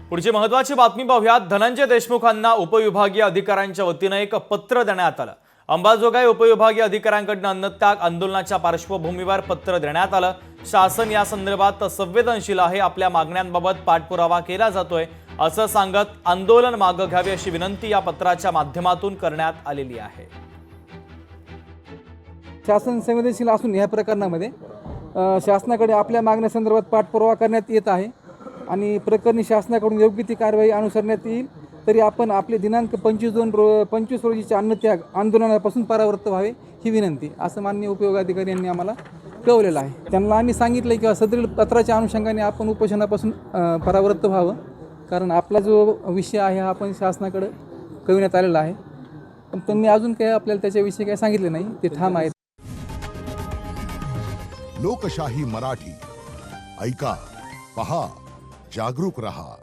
पुढची महत्त्वाची बातमी पाहूयात। धनंजय देशमुखांना उपविभागीय अधिकाऱ्यांच्या वतीने एक पत्र देण्यात आलं। अंबाजोगाई उपविभागीय अधिकाऱ्यांकडून अन्नत्याग आंदोलनाच्या पार्श्वभूमीवर पत्र देण्यात आलं। शासन या संदर्भात संवेदनशील आहे, आपल्या मागण्यांबाबत पाठपुरावा केला जातोय असं सांगत आंदोलन मागे घ्यावे अशी विनंती या पत्राच्या माध्यमातून करण्यात आलेली आहे। शासन संवेदनशील असून या प्रकरणामध्ये शासनाकडे आपल्या मागण्यासंदर्भात पाठपुरावा करण्यात येत आहे आणि प्रकरणी शासनाकडून योग्य ती कारवाई अनुसरण्यात येईल। तरी आपण आपले दिनांक 25 रोजीच्या अन्नत्याग आंदोलनापासून परावृत्त व्हावे ही विनंती असं माननीय उपविभागाधिकारी यांनी आम्हाला कळवलेलं आहे। त्यांना आम्ही सांगितलं की सदरील पत्राच्या अनुषंगाने आपण उपोषणापासून परावृत्त व्हावं, कारण आपला जो विषय आहे हा आपण शासनाकडे कळविण्यात आलेला आहे, पण त्यांनी अजून काही आपल्याला त्याच्याविषयी काही सांगितले नाही, ते ठाम आहेत। लोकशाही मराठी ऐका, पहा, जागरूक रहा।